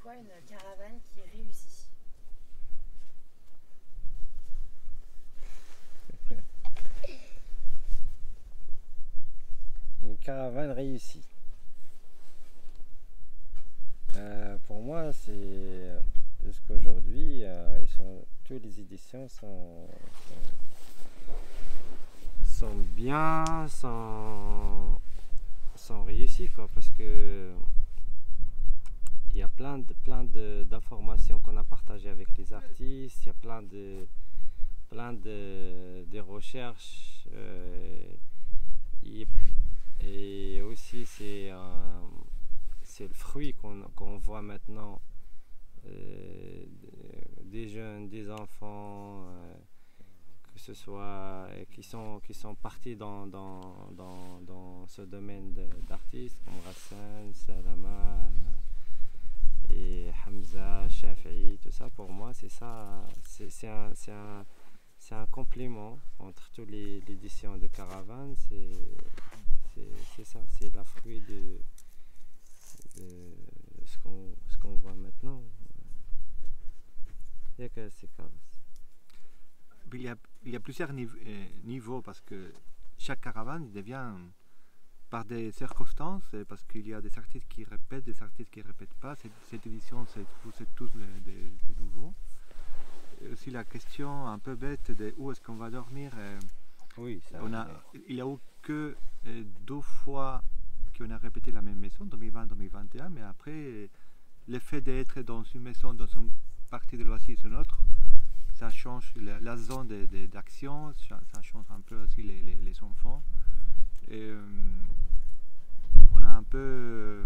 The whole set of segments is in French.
quoi une caravane qui est réussie? Une caravane réussie. Pour moi, c'est jusqu'aujourd'hui, toutes les éditions sont bien, sont réussies, quoi, parce que il y a d'informations qu'on a partagées avec les artistes, il y a de recherches, et aussi c'est le fruit qu'on voit maintenant, des jeunes, des enfants, que ce soit qui sont partis dans ce domaine d'artistes comme Rassan, Salama et Hamza, Shafi'i, tout ça. Pour moi, c'est ça, c'est un complément entre toutes les éditions de Caravane. C'est ça, c'est la fruit de ce qu'on voit maintenant. Il y a que c'est comme il y a plusieurs niveaux parce que chaque caravane devient par des circonstances, parce qu'il y a des artistes qui répètent, des artistes qui ne répètent pas. Cette édition, c'est tous de nouveau. Et aussi la question un peu bête de où est-ce qu'on va dormir. Oui, ça, il n'y a eu que 2 fois qu'on a répété la même maison, 2020-2021, mais après, le fait d'être dans une maison, dans une partie de loisirs sur une autre, ça change la zone d'action, ça change un peu aussi les enfants. Et, on a un peu,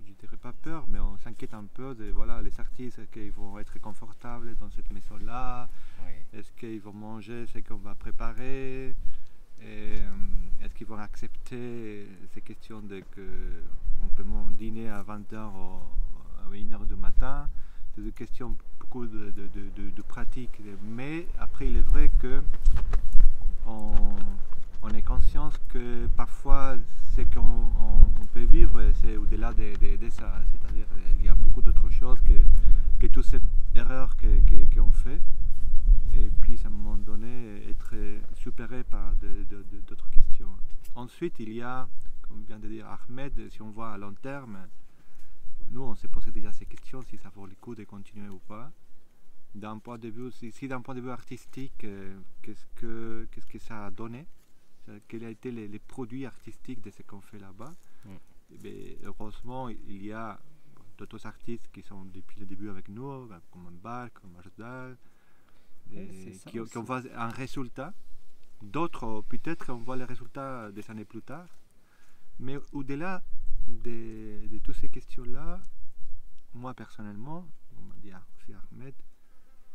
je dirais pas peur, mais on s'inquiète un peu de voilà, les artistes, est-ce qu'ils vont être confortables dans cette maison-là, oui. Est-ce qu'ils vont manger ce qu'on va préparer, et, est-ce qu'ils vont accepter ces questions de qu'on peut dîner à 20h ou à 1h du matin. C'est des questions beaucoup de pratique, mais après il est vrai que on est conscient que parfois ce qu'on peut vivre c'est au-delà de ça, c'est-à-dire il y a beaucoup d'autres choses que toutes ces erreurs qu'on fait, et puis à un moment donné être supéré par d'autres questions. Ensuite il y a, comme vient de dire Ahmed, si on voit à long terme, nous on s'est posé déjà ces questions, si ça vaut le coup de continuer ou pas. D'un point de vue, si d'un point de vue artistique, qu'est-ce que ça a donné, quels ont été les produits artistiques de ce qu'on fait là-bas. Et heureusement, il y a d'autres artistes qui sont depuis le début avec nous, comme Mbal, comme Majdal, qui on voit un résultat. D'autres, peut-être, on voit les résultats des années plus tard. Mais au-delà de toutes ces questions-là, moi personnellement, on m'a dit aussi Ahmed,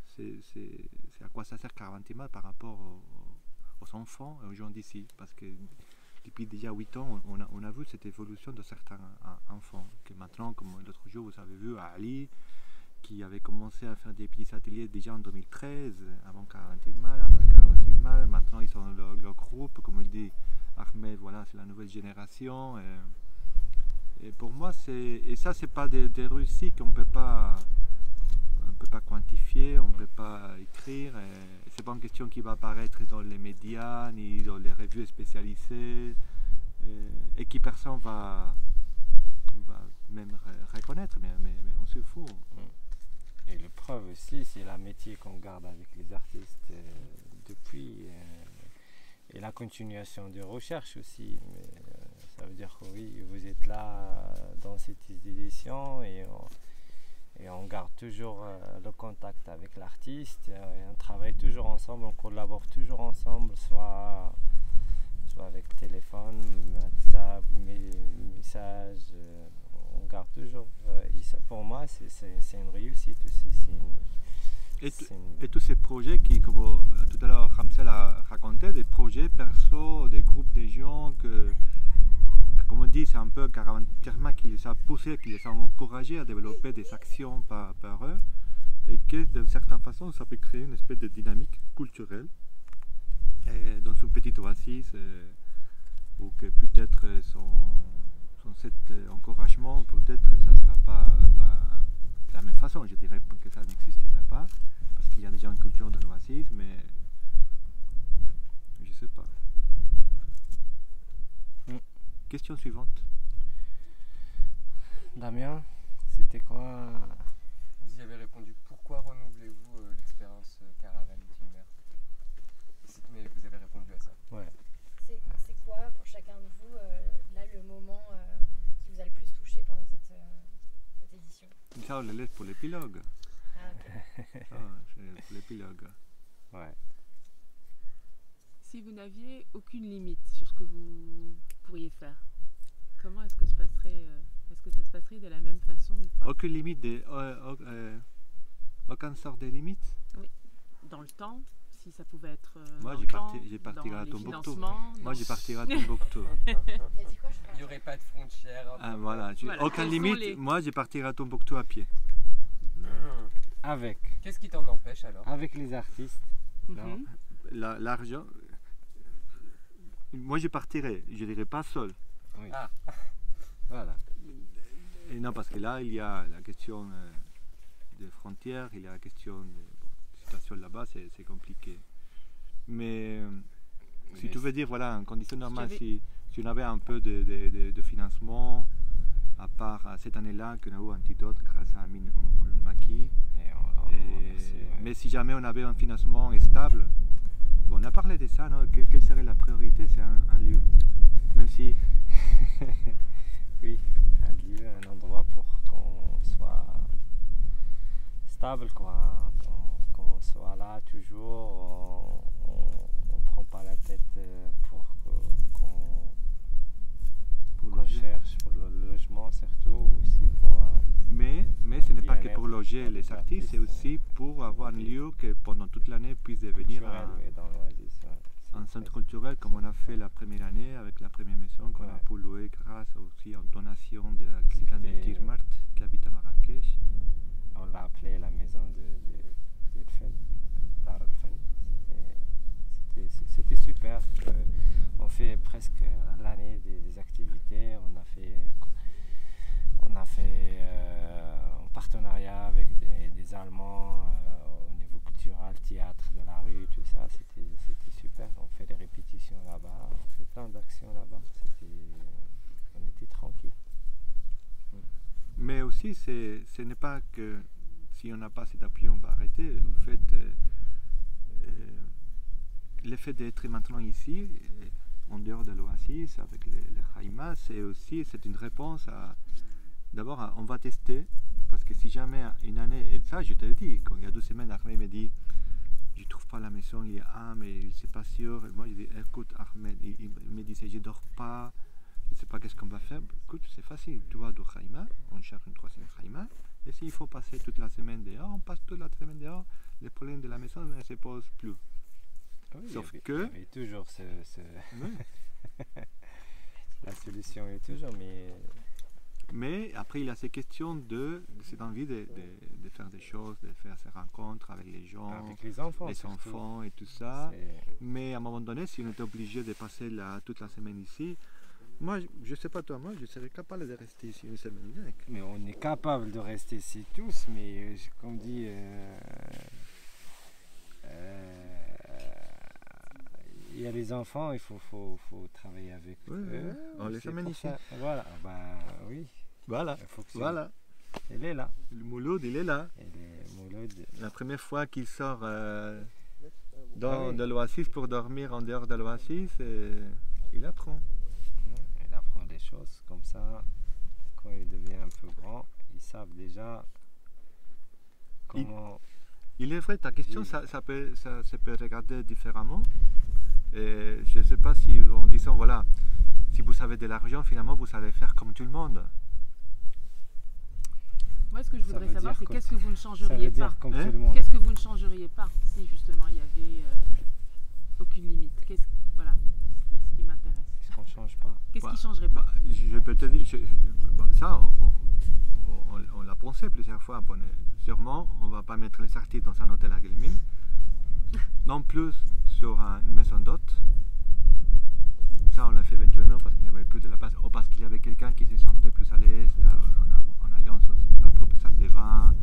c'est à quoi ça sert Caravantima par rapport aux enfants et aux gens d'ici, parce que depuis déjà 8 ans, on a vu cette évolution de certains enfants, que maintenant, comme l'autre jour, vous avez vu Ali, qui avait commencé à faire des petits ateliers déjà en 2013, avant Caravantima, après Caravantima, maintenant ils sont leur groupe, comme il dit Ahmed, voilà, c'est la nouvelle génération. Et pour moi, ça, c'est pas des réussites qu'on peut pas quantifier, on ne peut pas écrire. C'est pas une question qui va apparaître dans les médias ni dans les revues spécialisées, et qui personne va même reconnaître, mais on se fout. Et le preuve aussi, c'est la métier qu'on garde avec les artistes depuis, et la continuation de recherche aussi. Mais, ça veut dire que oui, vous êtes là dans cette édition, et on garde toujours le contact avec l'artiste, et on travaille toujours ensemble, on collabore toujours ensemble, soit avec téléphone, WhatsApp, messages, on garde toujours. Et ça, pour moi, c'est une réussite aussi. Et tous ces projets qui, comme tout à l'heure Ramsel a raconté, des projets perso, des groupes de gens comme on dit, c'est un peu Caravantima qui les a poussés, qui les a encouragés à développer des actions par eux, et que d'une certaine façon ça peut créer une espèce de dynamique culturelle dans une petite oasis, ou que peut-être son cet encouragement, peut-être ça ne sera pas façon, je dirais pas que ça n'existerait pas, parce qu'il y a déjà une culture de l'oasis, mais je sais pas. Question suivante. Damien, c'était quoi? Vous y avez répondu. Pourquoi renouvelez-vous l'expérience caravane Timmer? Mais vous avez répondu à ça. Ouais. C'est quoi pour chacun de vous là le moment qui vous a le plus touché pendant cette édition? Ça, on le laisse pour l'épilogue. Ah, ok. Ça, c'est pour l'épilogue. Ouais. Si vous n'aviez aucune limite sur ce que vous pourriez faire, comment est-ce que ça se passerait de la même façon ou pas? Aucune limite, aucune sorte de limite. Dans le temps, si ça pouvait être Moi, dans j'ai le temps, partirai dans à les Tombouctou. financements, Moi, dans- j'ai partirai à Tombouctou. Il a dit quoi, je crois? Il n'y aurait pas de frontières. Ah, voilà, Voilà, aucune quels sont limite. les- Moi, j'ai partirai à Tombouctou à pied. Avec Qu'est-ce qui t'en empêche alors? les artistes. Non. Mhm. L'argent. Moi, je partirai. Je dirais pas seul. Oui. Ah. Voilà. Et non, parce que là, il y a la question des frontières, il y a la question de la situation là-bas, c'est compliqué. Mais si Mais tu veux dire, voilà, en condition normale, j'avais- si on avait un peu de financement, à part cette année-là, qu'on a eu Antidote grâce à Amin Maki, Et on remercie, ouais. mais si jamais on avait un financement stable, bon, on a parlé de ça, non? Quelle serait la priorité? C'est un lieu. Même si. Oui, un lieu, un endroit pour qu'on soit stable, quoi. Qu'on soit là toujours, on prend pas la tête pour Pour qu'on loger. cherche pour le logement surtout, aussi pour Mais ce n'est pas que bien-être pour loger pour les les artistes, c'est artistes, aussi pour avoir un lieu que pendant toute l'année puisse devenir culturel, un, ouais, dans l'Oasis. Ouais. un C'est centre très- culturel comme on a fait la première année avec la première maison qu'on a Ouais. pu louer grâce aussi en donation de quelqu'un de C'était- Tirmart qui habite à Marrakech. On l'a appelé la maison d'Elfen, Dar Elfen. C'était super. On fait presque à l'année des activités. On a fait en partenariat avec des Allemands au niveau culturel, théâtre de la rue, tout ça. C'était super. On fait des répétitions là-bas. On fait plein d'actions là-bas. On était tranquille. Mais aussi, ce n'est pas que si on n'a pas cet appui, on va arrêter. Au fait, le fait d'être maintenant ici, en dehors de l'Oasis, avec les Haïmas, c'est une réponse à. D'abord, on va tester, parce que si jamais une année, et ça je te le dis, quand il y a 2 semaines, Ahmed me dit, je trouve pas la maison, il dit, ah mais c'est pas sûr, et moi je dis, écoute Ahmed, il me disait, je dors pas, je sais pas qu'est-ce qu'on va faire, écoute c'est facile, tu vas au Haïma, on cherche une 3e Haïma, et s'il faut passer toute la semaine dehors, on passe toute la semaine dehors, les problèmes de la maison ne se posent plus. Oui, Sauf il y que- avait toujours Oui. la solution est toujours, Mais après, il y a ces questions de cette envie de faire des choses, de faire ces rencontres avec les gens, avec les enfants. les surtout. enfants et tout ça. C'est- Mais à un moment donné, si on était obligé de passer toute la semaine ici, moi, je sais pas toi, moi, je serais capable de rester ici une semaine. Mais on est capable de rester ici tous, mais comme dit, il y a les enfants, il faut travailler avec Oui, eux. oui, on les C'est amène pour ici. ça. Voilà, bah oui, Voilà, il faut que voilà. elle est là. Le Mouloud, il est là. Elle est Mouloud. La première fois qu'il sort Ah oui. de l'Oasis pour dormir en dehors de l'Oasis, il apprend. Elle apprend des choses comme ça. Quand il devient un peu grand, ils savent déjà comment. Il est vrai, ta question, Oui. ça se peut regarder différemment. Et je ne sais pas si en disant, voilà, si vous avez de l'argent, finalement, vous allez faire comme tout le monde. Moi, ce que je Ça voudrais veut savoir, dire c'est quoi, qu'est-ce que vous ne Ça changeriez veut pas? dire comme Hein tout le monde. Qu'est-ce que vous ne changeriez pas si justement il y avait aucune limite? Voilà, c'est ce qui m'intéresse. Qu'est-ce qu'on change pas? Qu'est-ce Bah, qui changerait pas? Je peux te dire, ça, on l'a pensé plusieurs fois. Bon, sûrement, on ne va pas mettre les artistes dans un hôtel à Guillemim. Non plus sur une maison d'hôtes. Ça, on l'a fait éventuellement parce qu'il n'y avait plus de la place, ou parce qu'il y avait quelqu'un qui se sentait plus à l'aise en ayant sa propre salle de bain,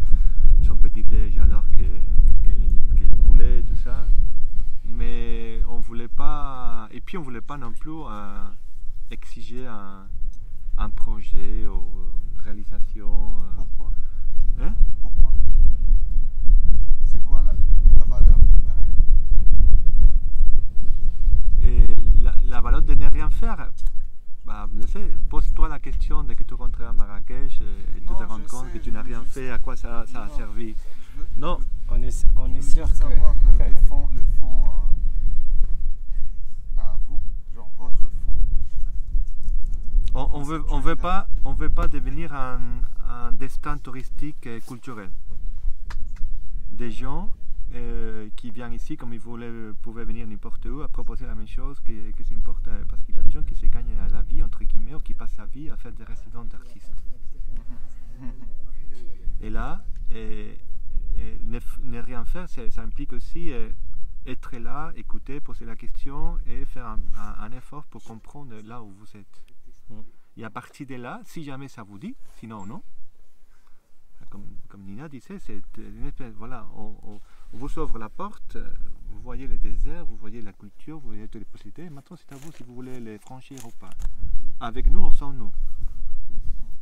pas non plus exiger un projet ou une réalisation. Pourquoi? Hein? Pourquoi? C'est quoi la valeur derrière? Et la valeur de ne rien faire, bah, pose-toi la question dès que tu rentrais à Marrakech et tu Non, te rends je compte sais, que tu n'as rien je fait, à quoi ça a Non. servi. Je veux- Non, On est je sûr veux que. savoir le fond à vous, genre votre fond. on veut pas devenir un destin touristique et culturel. Des gens qui viennent ici, comme ils pouvaient venir n'importe où, à proposer la même chose que c'est important. Parce qu'il y a des gens qui se gagnent la vie, entre guillemets, ou qui passent sa vie à faire des résidences d'artistes. Et là, ne rien faire, ça implique aussi être là, écouter, poser la question et faire un effort pour comprendre là où vous êtes. Et à partir de là, si jamais ça vous dit, sinon non. Comme Nina disait, c'est une espèce, voilà, on vous ouvre la porte, vous voyez le désert, vous voyez la culture, vous voyez toutes les possibilités. Et maintenant, c'est à vous si vous voulez les franchir ou pas. Avec nous ou sans nous.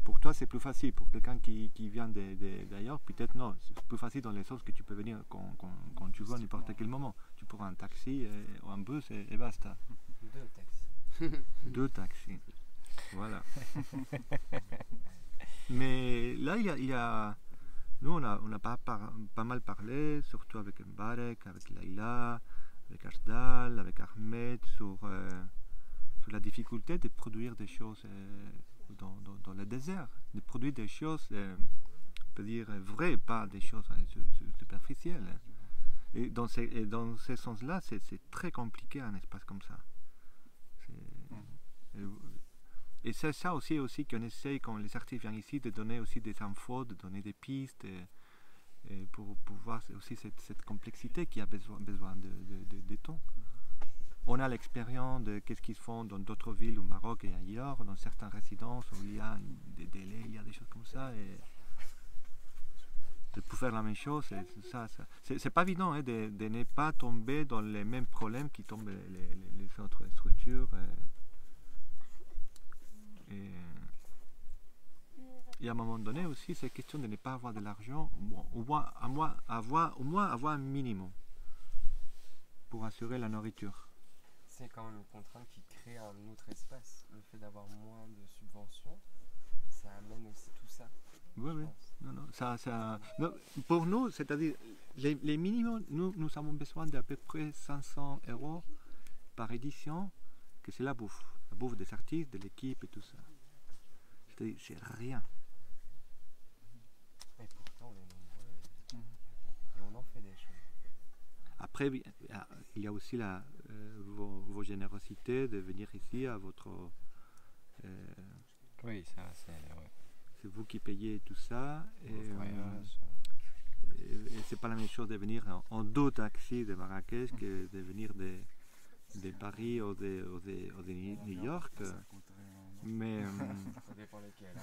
Pour toi, c'est plus facile. Pour quelqu'un qui vient d'ailleurs, peut-être non. C'est plus facile dans les sens que tu peux venir quand tu veux, à n'importe quel moment. Tu prends un taxi ou un bus et basta. 2 taxis. 2 taxis. Voilà. Mais là, il y a nous, on a pas mal parlé, surtout avec Mbarek, avec Laïla, avec Ashdal, avec Ahmed, sur la difficulté de produire des choses dans le désert, de produire des choses, on peut dire vraies, pas des choses superficielles. Et dans ce sens-là, c'est très compliqué un espace comme ça. Et c'est ça aussi qu'on essaye, quand les artistes viennent ici, de donner aussi des infos, de donner des pistes, et pour voir aussi cette complexité qui a besoin de temps. On a l'expérience de qu'est-ce qu'ils font dans d'autres villes au Maroc et ailleurs, dans certaines résidences où il y a des délais, il y a des choses comme ça. Et pour faire la même chose, c'est pas évident de ne pas tomber dans les mêmes problèmes qui tombent les autres structures. Et à un moment donné aussi, c'est question de ne pas avoir de l'argent, au moins avoir un minimum pour assurer la nourriture. C'est quand même une contrainte qui crée un autre espace. Le fait d'avoir moins de subventions, ça amène aussi tout ça. Oui, oui. Non, pour nous, c'est-à-dire, les minimums, nous avons besoin d'à peu près 500 € par édition, que c'est la bouffe des artistes, de l'équipe et tout ça. C'est-à-dire, c'est rien. Et pourtant, on est nombreux et on en fait des choses. Après, il y a aussi vos générosités de venir ici à votre... Oui, ça, c'est. Ouais. C'est vous qui payez tout ça. Et c'est pas la même chose de venir en 2 taxis de Marrakech que de venir de Paris ou de New York. Mais Ça dépend lesquels.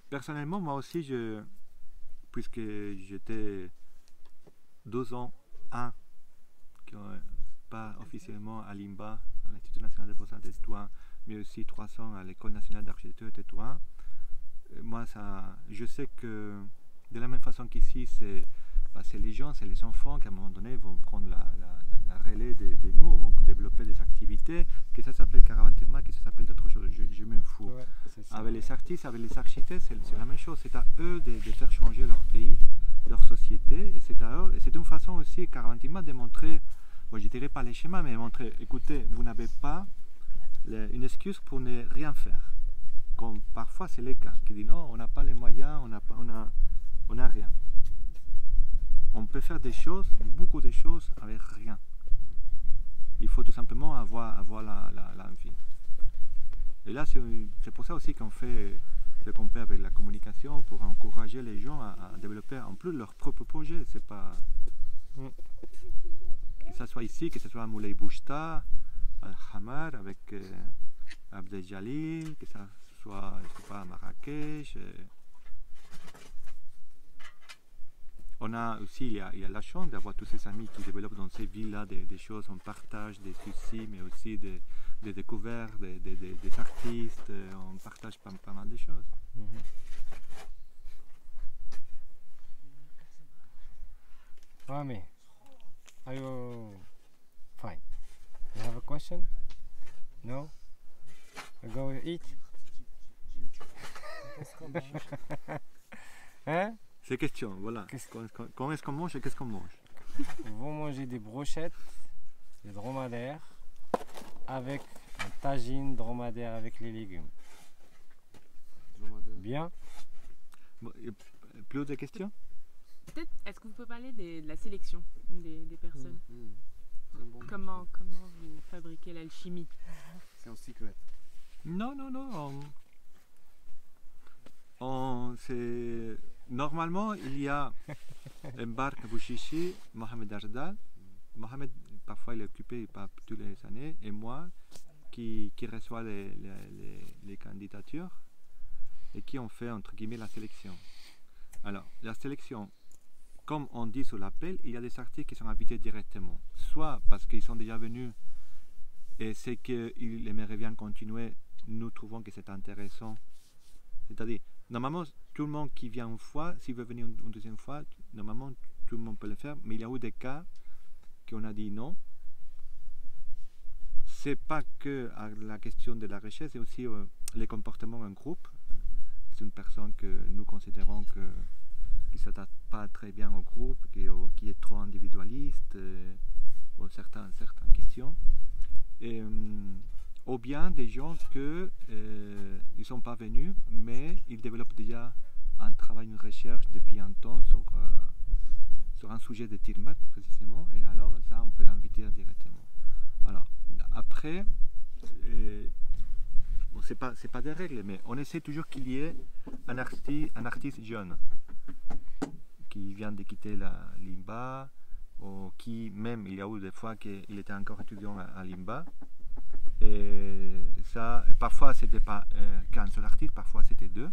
Personnellement, moi aussi, puisque j'étais 2 ans, pas officiellement à l'IMBA, à l'Institut National des Beaux-Arts de Tétouan, mais aussi 3 ans à l'École Nationale d'Architecture de Tétouan. Moi, je sais que de la même façon qu'ici, c'est les gens, c'est les enfants qui à un moment donné vont prendre la relais de nous, vont développer des activités, que ça s'appelle Caravantema, que ça s'appelle d'autres choses, je m'en fous. Ouais, ça, avec les artistes, avec les architectes, c'est la même chose, c'est à eux de faire changer leur pays, leur société, et c'est à eux, et c'est une façon aussi, Caravantima, de montrer, bon, je ne dirais pas les schémas, mais de montrer, écoutez, vous n'avez pas une excuse pour ne rien faire. Comme parfois c'est le cas, qui dit non, on n'a pas les moyens, on n'a rien. On peut faire des choses, beaucoup de choses avec rien. Il faut tout simplement avoir l'envie. Et là, c'est pour ça aussi qu'on fait ce qu'on peut avec la communication, pour encourager les gens à développer en plus leur propre projet. C'est pas... Que ce soit ici, que ce soit à Moulay Bouchta, à Hamar, avec Abdel Jalil, que ce soit, je sais pas, à Marrakech. on a aussi, il y a la chance d'avoir tous ces amis qui développent dans ces villes-là des choses, on partage des soucis, mais aussi des découvertes, des artistes, on partage pas mal de choses. Mhm. Rami, are you fine? You have a question? No? We go eat? Hein? C'est question, voilà. Qu'est-ce- Quand est-ce qu'on mange et qu'est-ce qu'on mange? Vous mangez des brochettes, des dromadaires, avec un tagine dromadaire avec les légumes. Bien? Bon, plus de questions? Peut-être, est-ce que vous pouvez parler de la sélection des personnes? C'est un bon Comment vous fabriquez l'alchimie? C'est un secret. Non. Normalement, il y a Mbark Bouchichi, Mohamed Ardal. Mohamed, parfois, il est occupé pas toutes les années, et moi, qui reçoit les candidatures et qui ont fait, entre guillemets, la sélection. Alors, la sélection, comme on dit sur l'appel, il y a des artistes qui sont invités directement. Soit parce qu'ils sont déjà venus et c'est qu'ils aimeraient bien continuer, nous trouvons que c'est intéressant. C'est-à-dire, normalement, tout le monde qui vient une fois, s'il veut venir une deuxième fois, normalement, tout le monde peut le faire, mais il y a eu des cas qu'on a dit non. C'est pas que à la question de la recherche, c'est aussi les comportements en groupe. C'est une personne que nous considérons qui ne s'adapte pas très bien au groupe, qui est trop individualiste, certaines questions. Ou bien des gens qui ne sont pas venus, mais ils développent déjà un travail, une recherche depuis un temps sur un sujet de Tilmat précisément, et alors ça on peut l'inviter directement. Alors après, bon, c'est pas des règles, mais on essaie toujours qu'il y ait un artiste jeune qui vient de quitter la Limba, ou qui même, il y a eu des fois qu'il était encore étudiant à Limba. Et ça, parfois c'était pas qu'un seul artiste, parfois c'était deux.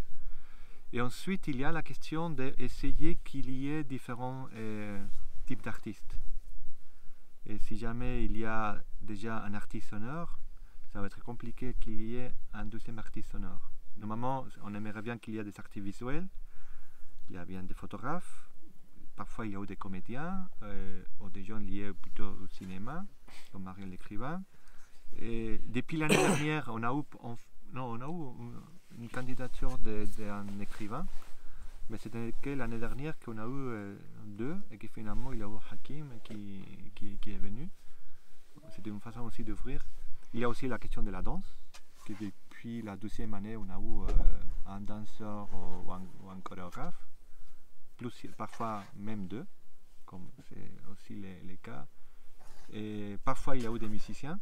Et ensuite il y a la question d'essayer qu'il y ait différents types d'artistes. Et si jamais il y a déjà un artiste sonore, ça va être compliqué qu'il y ait un deuxième artiste sonore. Normalement, on aimerait bien qu'il y ait des artistes visuels, il y a bien des photographes, parfois il y a eu des comédiens, ou des gens liés plutôt au cinéma, comme Marion l'écrivain. Et depuis l'année dernière, on a eu une candidature d'un écrivain, mais c'était que l'année dernière qu'on a eu deux, et que finalement il y a eu Hakim qui est venu. C'était une façon aussi d'ouvrir. Il y a aussi la question de la danse, que depuis la deuxième année, on a eu un danseur ou un chorégraphe, plus parfois même deux, comme c'est aussi les cas. Et parfois il y a eu des musiciens.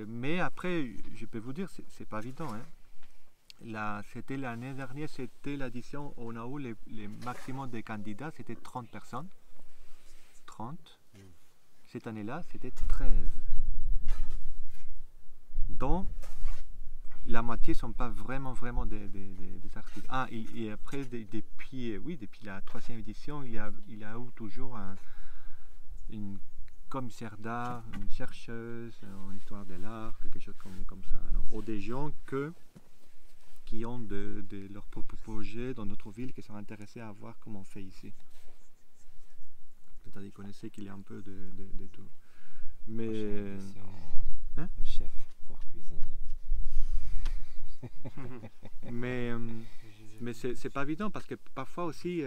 Mais après, je peux vous dire, c'est pas évident. Hein. C'était l'année dernière, c'était l'édition où on a eu les maximum de candidats, c'était 30 personnes. 30. Cette année-là, c'était 13. Donc, la moitié ne sont pas vraiment des artistes. Ah, et après, depuis la troisième édition, il y a eu toujours une commissaire d'art, une chercheuse en histoire de l'art, quelque chose comme ça. Non? Ou des gens qui ont de leurs propres projets dans notre ville, qui sont intéressés à voir comment on fait ici. C'est-à-dire qu'on essaie qu'il y ait un peu de tout. Mais... Hein? Le chef pour cuisiner. mais c'est pas évident parce que parfois aussi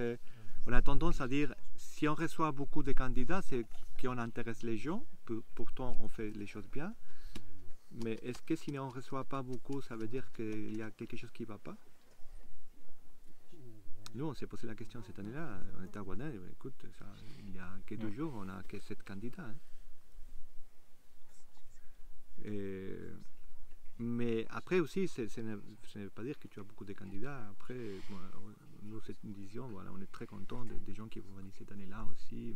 on a tendance à dire si on reçoit beaucoup de candidats c'est qu'on intéresse les gens, pourtant on fait les choses bien, mais est-ce que si on ne reçoit pas beaucoup ça veut dire qu'il y a quelque chose qui ne va pas? Nous on s'est posé la question cette année-là, on était à Guadalajara, écoute, il n'y a que 2 jours, on n'a que 7 candidats. Hein. Mais après aussi, ce ne veut pas dire que tu as beaucoup de candidats. Après, nous, c'est une vision, voilà, on est très contents des gens qui vont venir cette année-là aussi.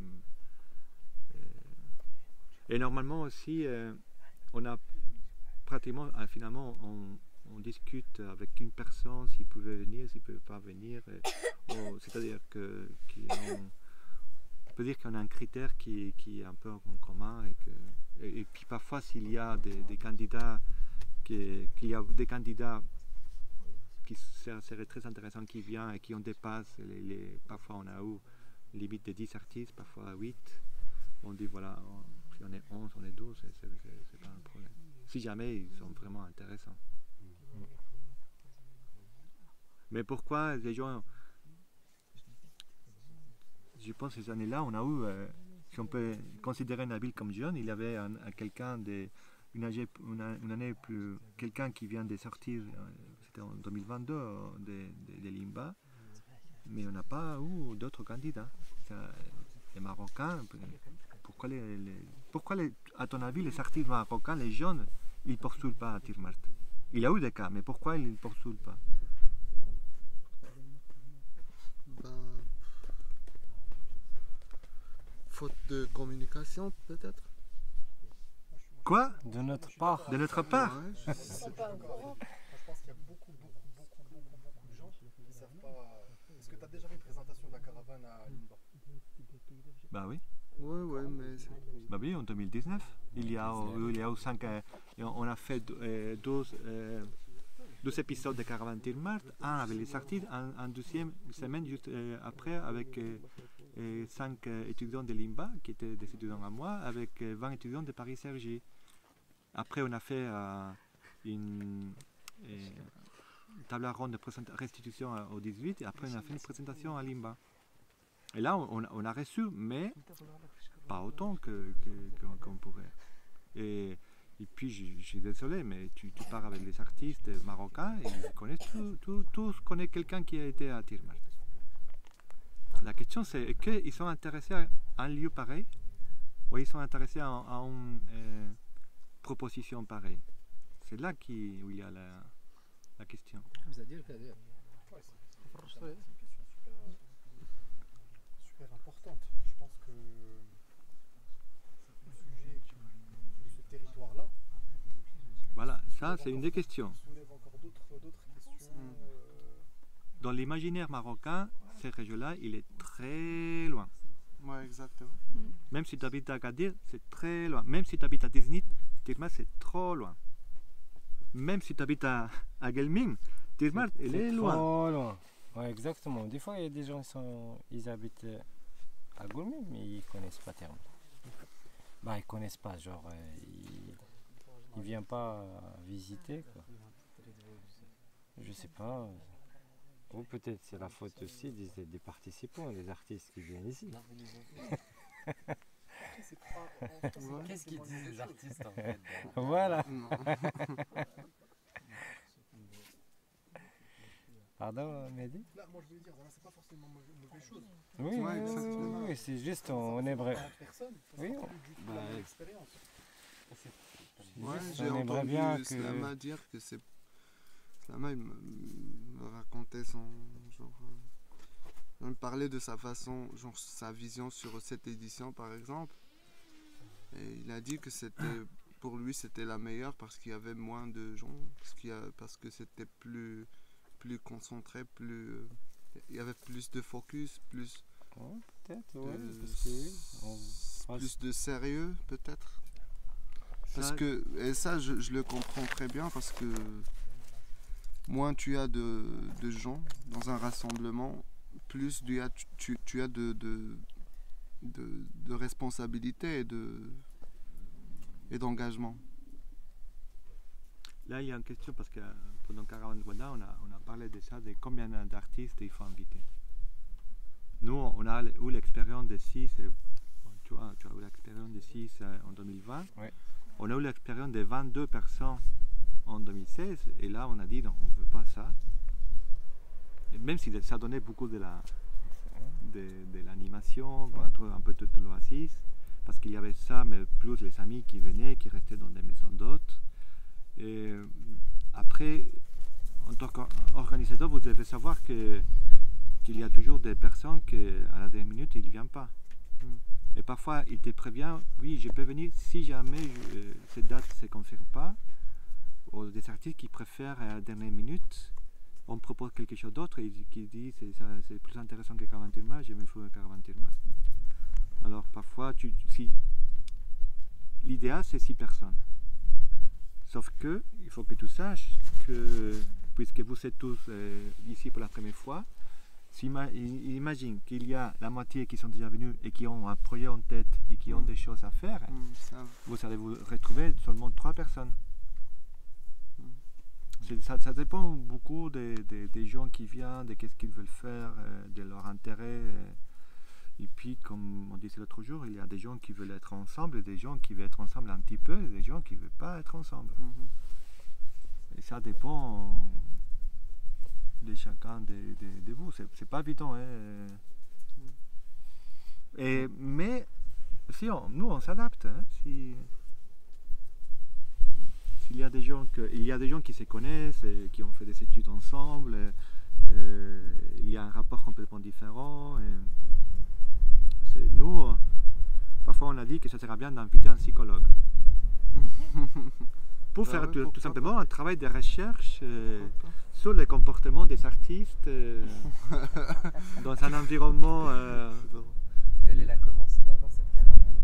Et normalement aussi, on a pratiquement, finalement, on discute avec une personne s'il pouvait venir, s'il ne pouvait pas venir. C'est-à-dire on peut dire qu'on a un critère qui est un peu en commun. Et puis parfois, s'il y a des candidats, qu'il y a des candidats qui seraient très intéressants qui viennent et qui on dépasse, parfois on a eu limite de 10 artistes, parfois 8. On dit voilà, si on est 11, on est 12, c'est pas un problème. Si jamais ils sont vraiment intéressants. Mais pourquoi les gens, je pense que ces années-là, on a eu, si on peut considérer Nabil comme jeune, il y avait quelqu'un une année plus, quelqu'un qui vient de sortir, c'était en 2022 de Limba, mais on n'a pas eu d'autres candidats. Les Marocains, pourquoi à ton avis les artistes marocains, les jeunes, ils ne postulent pas à Tir Mert? Il y a eu des cas, mais pourquoi ils ne postulent pas? Faute de communication, peut-être. Quoi? De notre part. De notre part? Ouais, Ils sont pas au courant. Je pense qu'il y a beaucoup de gens qui ne savent pas. Est-ce que tu as déjà vu une présentation de la caravane à Limba? Bah oui. Ouais, mais Bah oui, en 2019. Il y a eu 5. On a fait 12 épisodes de Caravane Tir Mert, un avec les artistes, un deuxième semaine juste après avec 5 étudiants de Limba, qui étaient des étudiants à moi, avec 20 étudiants de Paris-Cergy. Après, on a fait une table ronde de restitution au 18, et après, on a fait une présentation à Limba. Et là, on a reçu, mais pas autant qu'on pourrait. Et puis, je suis désolé, mais tu pars avec les artistes marocains et ils connaissent tous connaissent quelqu'un qui a été à Tir Mert. La question, c'est est-ce qu'ils sont intéressés à un lieu pareil ou ils sont intéressés à une proposition pareille? C'est là où il y a la question. C'est une question super importante. Je pense que le sujet de ce territoire-là, Voilà, ça c'est une des questions. soulève encore d'autres questions. Dans l'imaginaire marocain, ces régions-là, il est très loin. ouais, exactement. Même si tu habites à Agadir, c'est très loin. Même si tu habites à Tiznit, Tir Mert, c'est trop loin. Même si tu habites à Guelmim, Tir Mert, il est loin. Trop loin. Ouais, exactement. Des fois, il y a des gens ils habitent à Gourmet, mais ils connaissent pas Tir Mert. Bah, ils connaissent pas, genre, ils viennent pas visiter, quoi. Je sais pas. Ou peut-être c'est la faute aussi des participants, des artistes qui viennent ici. Qu'est-ce qu'ils disent les artistes en fait? Voilà. Non. Pardon, Mehdi? Là, moi je veux dire, c'est pas forcément une mauvaise chose. Oui, Ouais, oui, exactement. oui, c'est juste, on aimerait. Personne, Oui, du tout la même expérience. Ouais, Juste, j'ai on aimerait entendu bien Slama dire que c'est. Slama, il me racontait son. Genre. Il me parlait de sa façon, genre sa vision sur cette édition par exemple. Et il a dit que c'était. Pour lui, c'était la meilleure parce qu'il y avait moins de gens. Parce que c'était plus concentré, il y avait plus de focus, plus. Ouais, peut-être, ouais, de- parce que oui, plus de sérieux peut-être. Parce Ça, que, et ça je le comprends très bien parce que moins tu as de gens dans un rassemblement, plus tu as de responsabilité et d'engagement. là, il y a une question parce que pendant Caravane Rwanda, on a parlé de ça, de combien d'artistes il faut inviter. Nous, on a eu l'expérience de 6, tu as eu l'expérience de 6 en 2020. Ouais. On a eu l'expérience de 22 personnes en 2016 et là, on a dit non, on ne veut pas ça. Et même si ça donnait beaucoup de l'animation, un peu de l'oasis, parce qu'il y avait ça, mais plus les amis qui venaient, qui restaient dans des maisons d'hôtes. Et après, en tant qu'organisateur, vous devez savoir qu'il y a toujours des personnes qui, à la dernière minute, ils ne viennent pas. Et parfois, il te prévient, oui, je peux venir si jamais cette date ne se confirme pas, ou des artistes qui préfèrent à la dernière minute, on propose quelque chose d'autre et qui dit c'est plus intéressant que Caravan Tirmal, je me fous de Caravan Tirmal. Alors parfois, l'idéal c'est 6 personnes. Sauf que il faut que tu saches que, puisque vous êtes tous ici pour la première fois, imagine qu'il y a la moitié qui sont déjà venus et qui ont un projet en tête et qui ont des choses à faire, vous allez vous retrouver seulement 3 personnes. Ça dépend beaucoup des gens qui viennent, de qu'est-ce qu'ils veulent faire, de leur intérêt. Et puis, comme on disait l'autre jour, il y a des gens qui veulent être ensemble, et des gens qui veulent être ensemble un petit peu, et des gens qui ne veulent pas être ensemble. Et ça dépend de chacun de vous. C'est pas évident. Hein. Mais si nous, on s'adapte. Hein, il y a des gens qui se connaissent, qui ont fait des études ensemble, il y a un rapport complètement différent. Nous, parfois on a dit que ça serait bien d'inviter un psychologue pour faire tout simplement un travail de recherche sur le comportement des artistes dans un environnement. Vous allez la commencer d'abord cette caravane.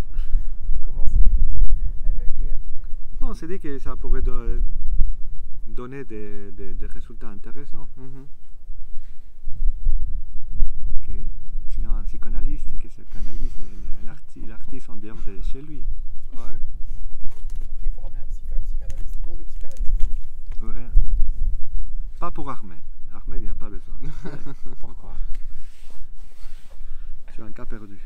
Commencez avec eux après. On s'est dit que ça pourrait donner des résultats intéressants. Sinon, un psychanalyste qui se canalise l'artiste en dehors de chez lui. Après, il faut ramener un psychanalyste pour le psychanalyste. Ouais. Pas pour Ahmed. Ahmed, il n'y a pas besoin. Pourquoi? C'est un cas perdu.